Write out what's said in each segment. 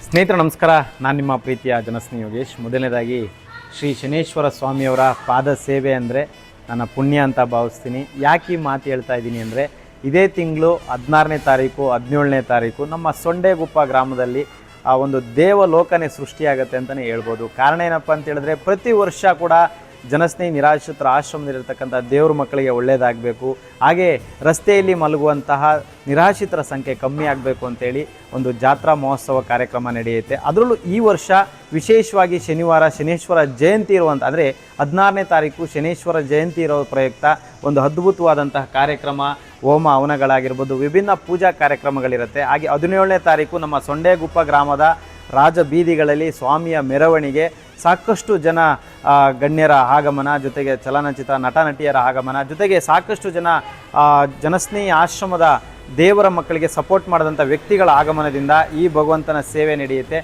ಸ್ನೇಹಿತರೆ ನಮಸ್ಕಾರ. ನಾನು ನಿಮ್ಮ ಪ್ರೀತಿಯ ಜನಸ್ನೇಹಿ ಯೋಗೇಶ್. ಮೊದಲನೇದಾಗಿ ಶ್ರೀ ಶನೇಶ್ವರ ಸ್ವಾಮಿಯವರ ಪಾದ ಸೇವೆ ಅಂದರೆ ನನ್ನ ಪುಣ್ಯ ಅಂತ ಭಾವಿಸ್ತೀನಿ. ಯಾಕೆ ಈ ಮಾತು ಹೇಳ್ತಾ ಇದ್ದೀನಿ ಅಂದರೆ, ಇದೇ ತಿಂಗಳು 16ನೇ ತಾರೀಕು 17ನೇ ತಾರೀಕು ನಮ್ಮ ಸೊಂಡೆಗುಪ್ಪ ಗ್ರಾಮದಲ್ಲಿ ಒಂದು ದೇವಲೋಕನೇ ಸೃಷ್ಟಿಯಾಗುತ್ತೆ ಅಂತಲೇ ಹೇಳ್ಬೋದು. ಕಾರಣ ಏನಪ್ಪ ಅಂತ ಹೇಳಿದ್ರೆ, ಪ್ರತಿ ವರ್ಷ ಕೂಡ ಜನಸ್ನೇಹಿ ನಿರಾಶ್ರಿತರ ಆಶ್ರಮದಲ್ಲಿರ್ತಕ್ಕಂಥ ದೇವ್ರ ಮಕ್ಕಳಿಗೆ ಒಳ್ಳೆಯದಾಗಬೇಕು, ಹಾಗೆ ರಸ್ತೆಯಲ್ಲಿ ಮಲಗುವಂತಹ ನಿರಾಶ್ರಿತರ ಸಂಖ್ಯೆ ಕಮ್ಮಿ ಆಗಬೇಕು ಅಂತೇಳಿ ಒಂದು ಜಾತ್ರಾ ಮಹೋತ್ಸವ ಕಾರ್ಯಕ್ರಮ ನಡೆಯುತ್ತೆ. ಅದರಲ್ಲೂ ಈ ವರ್ಷ ವಿಶೇಷವಾಗಿ ಶನಿವಾರ ಶನೇಶ್ವರ ಜಯಂತಿ ಇರುವಂಥ, ಅಂದರೆ 16ನೇ ತಾರೀಕು ಶನೇಶ್ವರ ಜಯಂತಿ ಇರೋ ಪ್ರಯುಕ್ತ ಒಂದು ಅದ್ಭುತವಾದಂತಹ ಕಾರ್ಯಕ್ರಮ, ಹೋಮ ಹವನಗಳಾಗಿರ್ಬೋದು, ವಿಭಿನ್ನ ಪೂಜಾ ಕಾರ್ಯಕ್ರಮಗಳಿರುತ್ತೆ. ಹಾಗೆ 17ನೇ ತಾರೀಕು ನಮ್ಮ ಸೊಂಡೆಗುಪ್ಪ ಗ್ರಾಮದ ರಾಜ ಬೀದಿಗಳಲ್ಲಿ ಸ್ವಾಮಿಯ ಮೆರವಣಿಗೆ, ಸಾಕಷ್ಟು ಜನ ಗಣ್ಯರ ಆಗಮನ, ಜೊತೆಗೆ ಚಲನಚಿತ್ರ ನಟ ನಟಿಯರ ಆಗಮನ, ಜೊತೆಗೆ ಸಾಕಷ್ಟು ಜನ ಜನಸ್ನೇಹಿ ಆಶ್ರಮದ ದೇವರ ಮಕ್ಕಳಿಗೆ ಸಪೋರ್ಟ್ ಮಾಡಿದಂಥ ವ್ಯಕ್ತಿಗಳ ಆಗಮನದಿಂದ ಈ ಭಗವಂತನ ಸೇವೆ ನಡೆಯುತ್ತೆ.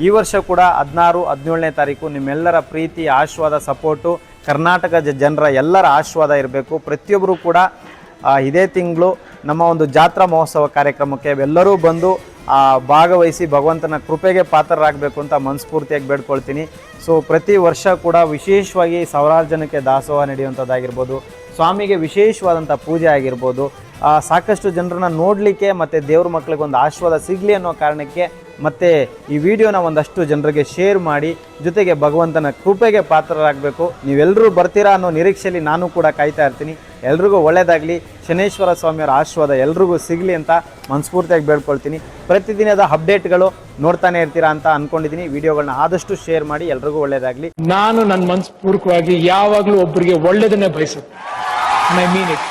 ಈ ವರ್ಷ ಕೂಡ 16, 17ನೇ ತಾರೀಕು ನಿಮ್ಮೆಲ್ಲರ ಪ್ರೀತಿ, ಆಶೀರ್ವಾದ, ಸಪೋರ್ಟು, ಕರ್ನಾಟಕ ಜನರ ಎಲ್ಲರ ಆಶೀರ್ವಾದ ಇರಬೇಕು. ಪ್ರತಿಯೊಬ್ಬರು ಕೂಡ ಇದೇ ತಿಂಗಳು ನಮ್ಮ ಒಂದು ಜಾತ್ರಾ ಮಹೋತ್ಸವ ಕಾರ್ಯಕ್ರಮಕ್ಕೆ ಎಲ್ಲರೂ ಬಂದು ಭಾಗವಹಿಸಿ ಭಗವಂತನ ಕೃಪೆಗೆ ಪಾತ್ರರಾಗಬೇಕು ಅಂತ ಮನಸ್ಫೂರ್ತಿಯಾಗಿ ಬೇಡ್ಕೊಳ್ತೀನಿ. ಸೊ ಪ್ರತಿ ವರ್ಷ ಕೂಡ ವಿಶೇಷವಾಗಿ ಸಾವಿರಾರು ಜನಕ್ಕೆ ದಾಸೋಹ ನಡೆಯುವಂಥದ್ದಾಗಿರ್ಬೋದು, ಸ್ವಾಮಿಗೆ ವಿಶೇಷವಾದಂಥ ಪೂಜೆ ಆಗಿರ್ಬೋದು, ಸಾಕಷ್ಟು ಜನರನ್ನ ನೋಡಲಿಕ್ಕೆ ಮತ್ತು ದೇವ್ರ ಮಕ್ಕಳಿಗೆ ಒಂದು ಆಶೀರ್ವಾದ ಸಿಗಲಿ ಅನ್ನೋ ಕಾರಣಕ್ಕೆ ಮತ್ತು ಈ ವಿಡಿಯೋನ ಒಂದಷ್ಟು ಜನರಿಗೆ ಶೇರ್ ಮಾಡಿ, ಜೊತೆಗೆ ಭಗವಂತನ ಕೃಪೆಗೆ ಪಾತ್ರರಾಗಬೇಕು. ನೀವೆಲ್ಲರೂ ಬರ್ತೀರಾ ಅನ್ನೋ ನಿರೀಕ್ಷೆಯಲ್ಲಿ ನಾನು ಕೂಡ ಕಾಯ್ತಾ ಇರ್ತೀನಿ. ಎಲ್ರಿಗೂ ಒಳ್ಳೆಯದಾಗಲಿ, ಶನೇಶ್ವರ ಸ್ವಾಮಿಯವರ ಆಶೀರ್ವಾದ ಎಲ್ರಿಗೂ ಸಿಗಲಿ ಅಂತ ಮನಸ್ಫೂರ್ತಿಯಾಗಿ ಬೇಡ್ಕೊಳ್ತೀನಿ. ಪ್ರತಿದಿನದ ಅಪ್ಡೇಟ್ಗಳು ನೋಡ್ತಾನೆ ಇರ್ತೀರಾ ಅಂತ ಅಂದ್ಕೊಂಡಿದ್ದೀನಿ. ವಿಡಿಯೋಗಳನ್ನ ಆದಷ್ಟು ಶೇರ್ ಮಾಡಿ, ಎಲ್ರಿಗೂ ಒಳ್ಳೆಯದಾಗಲಿ. ನಾನು ನನ್ನ ಮನಸ್ಪೂರ್ವಕವಾಗಿ ಯಾವಾಗಲೂ ಒಬ್ಬರಿಗೆ ಒಳ್ಳೆಯದನ್ನೇ ಬಯಸುತ್ತೆ. I mean it.